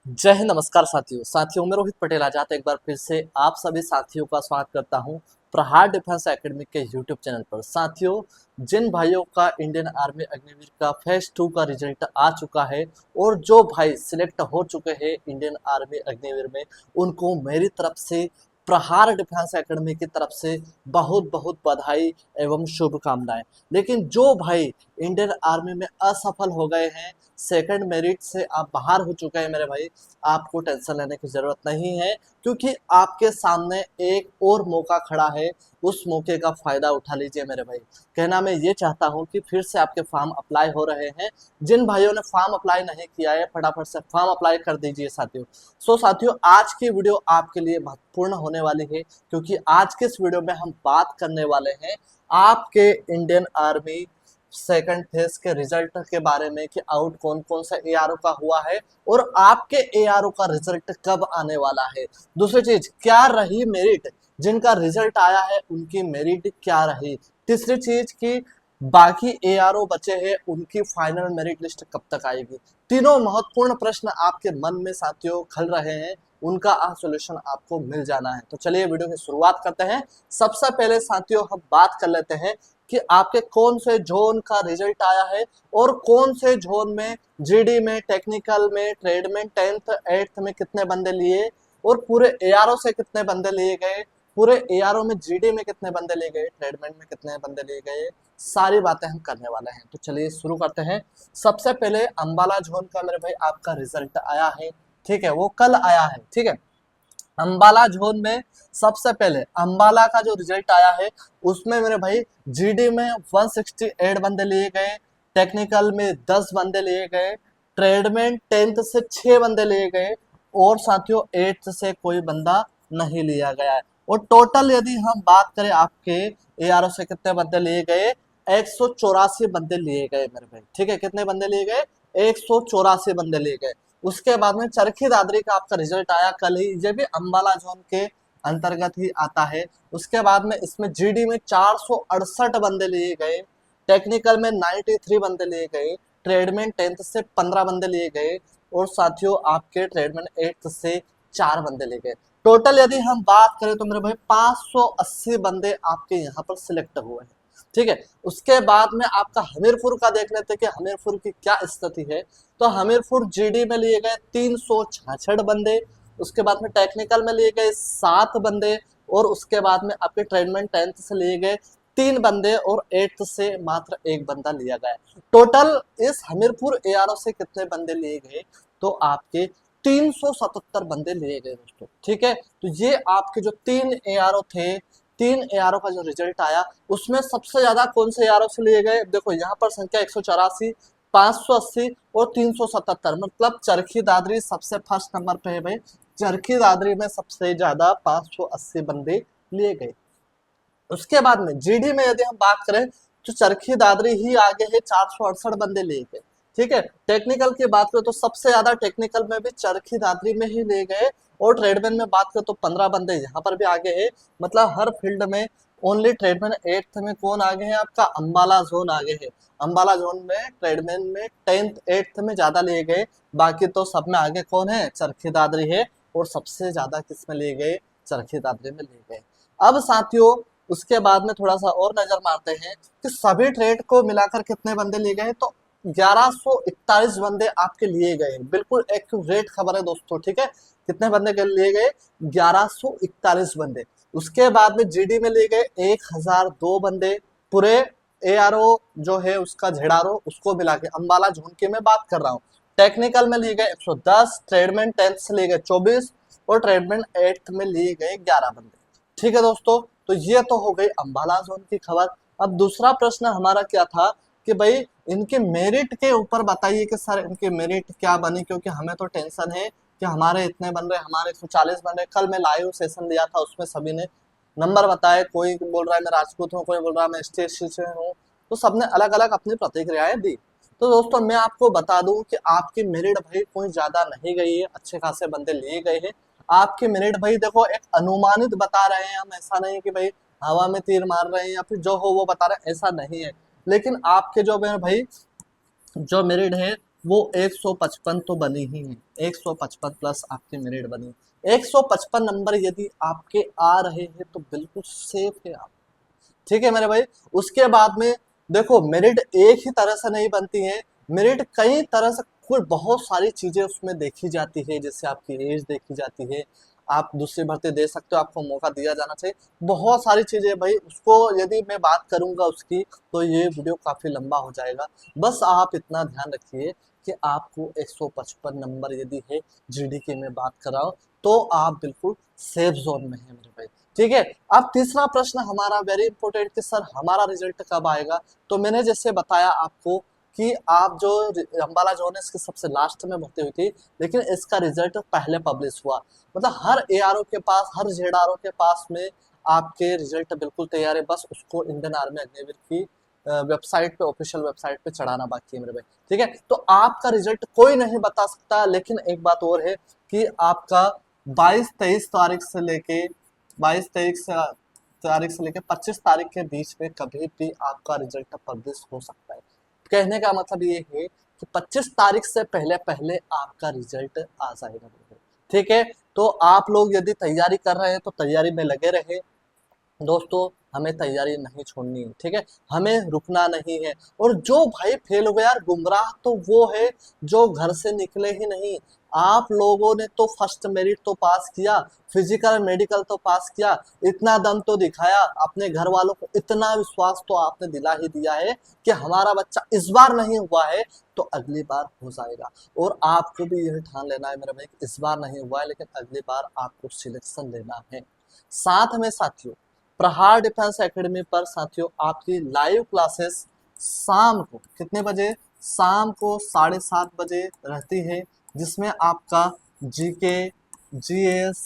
जय हिंद, नमस्कार साथियों मैं रोहित पटेल आजाद एक बार फिर से आप सभी साथियों का स्वागत करता हूं प्रहार डिफेंस एकेडमी के यूट्यूब चैनल पर। साथियों, जिन भाइयों का इंडियन आर्मी अग्निवीर का फेज 2 का रिजल्ट आ चुका है और जो भाई सिलेक्ट हो चुके हैं इंडियन आर्मी अग्निवीर में, उनको मेरी तरफ से प्रहार डिफेंस एकेडमी की तरफ से बहुत बहुत बधाई एवं शुभकामनाएं। लेकिन जो भाई इंडियन आर्मी में असफल हो गए हैं, सेकंड मेरिट से आप बाहर हो चुके हैं मेरे भाई, आपको टेंशन लेने की जरूरत नहीं है, क्योंकि आपके सामने एक और मौका खड़ा है। उस मौके का फायदा उठा लीजिए मेरे भाई। कहना मैं ये चाहता हूं कि फिर से आपके फॉर्म अप्लाई हो रहे हैं। जिन भाइयों ने फॉर्म अप्लाई नहीं किया है, फटाफट से फॉर्म अप्लाई कर दीजिए साथियों। साथियों, आज की वीडियो आपके लिए महत्वपूर्ण होने वाली है, क्योंकि आज के इस वीडियो में हम बात करने वाले हैं आपके इंडियन आर्मी सेकंड फेज के रिजल्ट के बारे में कि आउट कौन कौन सा एआरओ का हुआ है और आपके एआरओ का रिजल्ट कब आने वाला है। दूसरी चीज, क्या रही मेरिट, जिनका रिजल्ट आया है उनकी मेरिट क्या रही। तीसरी चीज की बाकी एआरओ बचे हैं, उनकी फाइनल मेरिट लिस्ट कब तक आएगी। तीनों महत्वपूर्ण प्रश्न आपके मन में साथियों खल रहे हैं, उनका सोल्यूशन आपको मिल जाना है। तो चलिए वीडियो की शुरुआत करते हैं। सबसे पहले साथियों हम बात कर लेते हैं कि आपके कौन से जोन का रिजल्ट आया है और कौन से जोन में जीडी में, टेक्निकल में, ट्रेड में 10th 8th में कितने बंदे लिए और पूरे एआरओ से कितने बंदे लिए गए, पूरे एआरओ में जीडी में कितने बंदे लिए गए, ट्रेडमेंट में कितने बंदे लिए गए, सारी बातें हम करने वाले हैं। तो चलिए शुरू करते हैं। सबसे पहले अंबाला जोन का मेरे भाई आपका रिजल्ट आया है, ठीक है, वो कल आया है, ठीक है। अंबाला जोन में सबसे पहले अंबाला का जो रिजल्ट आया है उसमें मेरे भाई जीडी में 168 बंदे लिए गए, टेक्निकल में 10 बंदे लिए गए, ट्रेड में 10th से 6 बंदे लिए गए और साथियों 8th से कोई बंदा नहीं लिया गया है। और टोटल यदि हम बात करें आपके एआरओ से कितने बंदे लिए गए, 184 बंदे लिए गए मेरे भाई, ठीक है। कितने बंदे लिए गए, 184 बंदे लिए गए। उसके बाद में चरखी दादरी का आपका रिजल्ट आया कल ही, ये भी अंबाला जोन के अंतर्गत ही आता है। उसके बाद में इसमें जीडी में 468 बंदे लिए गए, टेक्निकल में 93 बंदे लिए गए, ट्रेडमेन 10th से 15 बंदे लिए गए और साथियों आपके ट्रेडमेन 8th से 4 बंदे लिए गए। टोटल यदि हम बात करें तो मेरे भाई 580 बंदे आपके यहाँ पर सिलेक्ट हुए हैं, ठीक है। उसके बाद में आपका हमीरपुर का देख लेते हैं कि हमीरपुर की क्या स्थिति है। तो हमीरपुर जीडी में लिए गए 366 बंदे, उसके बाद में टेक्निकल में लिए गए 7 बंदे और उसके बाद में आपके ट्रेडमेंट 10th से लिए गए 3 बंदे और 8th से मात्र 1 बंदा लिया गया। टोटल इस हमीरपुर एआरओ से कितने बंदे लिए गए, तो आपके 377 बंदे लिए गए दोस्तों, ठीक है। तो ये आपके जो 3 एआरओ थे, 3 एआरओ का जो रिजल्ट आया उसमें सबसे ज्यादा कौन से एआरओ से लिए गए, देखो यहाँ पर संख्या 184, 580 और 377, मतलब चरखी दादरी सबसे फर्स्ट नंबर पे है भाई। चरखी दादरी में सबसे ज्यादा 580 बंदे लिए गए। उसके बाद में जीडी में यदि हम बात करें तो चरखी दादरी ही आगे है, 468 बंदे लिए गए, ठीक है। टेक्निकल की बात करें तो सबसे ज्यादा टेक्निकल में भी चरखी दादरी में ही ले गए और ट्रेडमैन में बात करें तो 15 बंदे यहाँ पर भी आगे है। मतलब हर फील्ड में ओनली ट्रेडमैन 8th में कौन आगे है, आपका अंबाला जोन आगे है। अंबाला जोन में ट्रेडमैन में 10th 8th में ज्यादा लिए गए, बाकी तो सब में आगे कौन है, चरखी दादरी है। और सबसे ज्यादा किस में लिए गए, चरखी दादरी में लिए गए। अब साथियों उसके बाद में थोड़ा सा और नजर मारते हैं कि सभी ट्रेड को मिलाकर कितने बंदे लिए गए, तो 1141 बंदे आपके लिए गए। बिल्कुल एक्यूरेट खबर है दोस्तों, ठीक है। कितने बंदे के लिए गए, 1141 बंदे। उसके बाद में जीडी में लिए गए 1002 बंदे, पूरे एआरओ जो है उसका झेड़ारो उसको मिला के, अंबाला जोन की मैं बात कर रहा हूँ। टेक्निकल में लिए गए 110, ट्रेडमैन 10th से लिए गए 24 और ट्रेडमैन 8th में लिए गए 11 बंदे, ठीक है दोस्तों। तो ये तो हो गई अंबाला जोन की खबर। अब दूसरा प्रश्न हमारा क्या था कि भाई इनके मेरिट के ऊपर बताइए कि सर इनके मेरिट क्या बने, क्योंकि हमें तो टेंशन है कि हमारे इतने बन रहे, हमारे 140 बन रहे। कल मैं लाइव सेशन दिया था, उसमें सभी ने नंबर बताए, कोई बोल रहा है मैं राजपूत हूँ, कोई बोल रहा है मैं एसटी से हूँ, तो सबने अलग अलग अपनी प्रतिक्रियाएं दी। तो दोस्तों मैं आपको बता दूं कि आपकी मेरिट भाई कोई ज्यादा नहीं गई है, अच्छे खासे बंदे लिए गए हैं। आपके मेरिट भाई देखो एक अनुमानित बता रहे हैं हम, ऐसा नहीं कि भाई हवा में तीर मार रहे हैं या फिर जो हो वो बता रहे हैं, ऐसा नहीं है। लेकिन आपके जो मेरे भाई जो मेरिट है वो 155 तो बनी ही है, 155 प्लस आपकी मेरिट बनी। 155 नंबर यदि आपके आ रहे हैं तो बिल्कुल सेफ है आप, ठीक है मेरे भाई। उसके बाद में देखो, मेरिट एक ही तरह से नहीं बनती है, मेरिट कई तरह से, कोई बहुत सारी चीजें उसमें देखी जाती है, जैसे आपकी एज देखी जाती है, आप दूसरी भर्ती दे सकते हो, आपको मौका दिया जाना चाहिए, बहुत सारी चीजें भाई। उसको यदि मैं बात करूंगा उसकी तो ये वीडियो काफी लंबा हो जाएगा। बस आप इतना ध्यान रखिए कि आपको 155 नंबर यदि है, जीडी की मैं बात कर रहा हूँ, तो आप बिल्कुल सेफ जोन में है मेरे भाई, ठीक है। अब तीसरा प्रश्न हमारा वेरी इंपॉर्टेंट कि सर हमारा रिजल्ट कब आएगा। तो मैंने जैसे बताया आपको कि आप जो अम्बाला जोन है इसके सबसे लास्ट में भर्ती हुई थी, लेकिन इसका रिजल्ट पहले पब्लिश हुआ। मतलब हर एआरओ के पास, हर जेडआरओ के पास में आपके रिजल्ट बिल्कुल तैयार है, बस उसको इंडियन आर्मी अग्निवीर की वेबसाइट पे, ऑफिशियल वेबसाइट पे चढ़ाना बाकी है मेरे भाई, ठीक है। तो आपका रिजल्ट कोई नहीं बता सकता, लेकिन एक बात और है कि आपका 22-23 तारीख से लेके 25 तारीख के बीच में कभी भी आपका रिजल्ट पब्लिश हो सकता है। कहने का मतलब ये है कि 25 तारीख से पहले पहले आपका रिजल्ट आ जाएगा, ठीक है। तो आप लोग यदि तैयारी कर रहे हैं तो तैयारी में लगे रहे दोस्तों, हमें तैयारी नहीं छोड़नी है, ठीक है, हमें रुकना नहीं है। और जो भाई फेल हो गया यार, गुमराह तो वो है जो घर से निकले ही नहीं। आप लोगों ने तो फर्स्ट मेरिट तो पास किया, फिजिकल मेडिकल तो पास किया, इतना दम तो दिखाया, अपने घर वालों को इतना विश्वास तो आपने दिला ही दिया है कि हमारा बच्चा इस बार नहीं हुआ है तो अगली बार हो जाएगा। और आपको भी यह ठान लेना है मेरे भाई, इस बार नहीं हुआ है लेकिन अगली बार आपको सिलेक्शन लेना है। साथ में साथियों, प्रहार डिफेंस एकेडमी पर साथियों आपकी लाइव क्लासेस शाम को कितने बजे, शाम को 7:30 बजे रहती है, जिसमें आपका जीके, जीएस,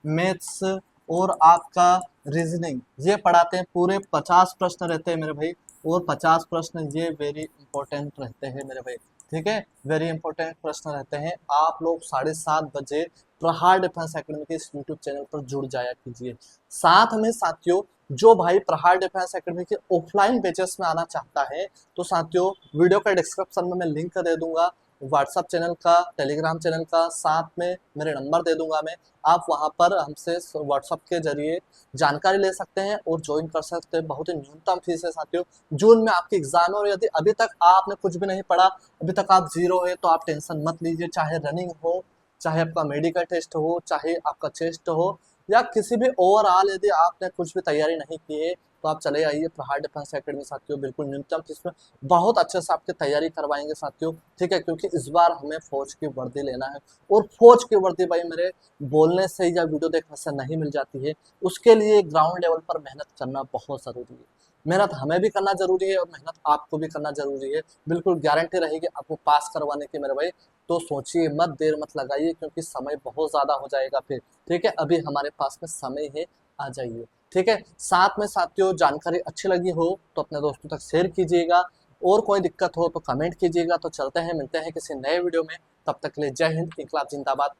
मैथ्स और आपका रीजनिंग ये पढ़ाते हैं। पूरे 50 प्रश्न रहते हैं मेरे भाई, और 50 प्रश्न ये वेरी इंपॉर्टेंट रहते हैं मेरे भाई, ठीक है, वेरी इंपॉर्टेंट प्रश्न रहते हैं। आप लोग 7:30 बजे प्रहार डिफेंस एकेडमी के इस यूट्यूब चैनल पर जुड़ जाया कीजिए। साथ में साथियों, जो भाई प्रहार डिफेंस एकेडमी के ऑफलाइन बैचेस में आना चाहता है तो साथियों वीडियो का डिस्क्रिप्शन में मैं लिंक दे दूंगा, व्हाट्सएप चैनल का, टेलीग्राम चैनल का, साथ में मेरे नंबर दे दूंगा मैं। आप वहां पर हमसे व्हाट्सएप के जरिए जानकारी ले सकते हैं और ज्वाइन कर सकते हैं। बहुत ही न्यूनतम फीस है साथियों। जून में आपकी एग्जाम है और यदि अभी तक आपने कुछ भी नहीं पढ़ा, अभी तक आप जीरो है, तो आप टेंशन मत लीजिए। चाहे रनिंग हो, चाहे आपका मेडिकल टेस्ट हो, चाहे आपका चेस्ट हो, या किसी भी ओवरऑल यदि आपने कुछ भी तैयारी नहीं की है तो आप चले आइए प्रहार डिफेंस एकेडमी साथियों, बिल्कुल न्यूनतम फीस में बहुत अच्छे से आपकी तैयारी करवाएंगे साथियों, ठीक है। क्योंकि इस बार हमें फौज की वर्दी लेना है, और फौज की वर्दी भाई मेरे बोलने से या वीडियो देखने से नहीं मिल जाती है। उसके लिए ग्राउंड लेवल पर मेहनत करना बहुत जरूरी है। मेहनत हमें भी करना जरूरी है और मेहनत आपको भी करना जरूरी है। बिल्कुल गारंटी रहेगी आपको पास करवाने की मेरे भाई। तो सोचिए मत, देर मत लगाइए, क्योंकि समय बहुत ज्यादा हो जाएगा फिर, ठीक है। अभी हमारे पास में समय है, आ जाइए, ठीक है। साथ में साथियों, जानकारी अच्छी लगी हो तो अपने दोस्तों तक शेयर कीजिएगा, और कोई दिक्कत हो तो कमेंट कीजिएगा। तो चलते हैं, मिलते हैं किसी नए वीडियो में, तब तक के लिए जय हिंद, इंकलाब जिंदाबाद।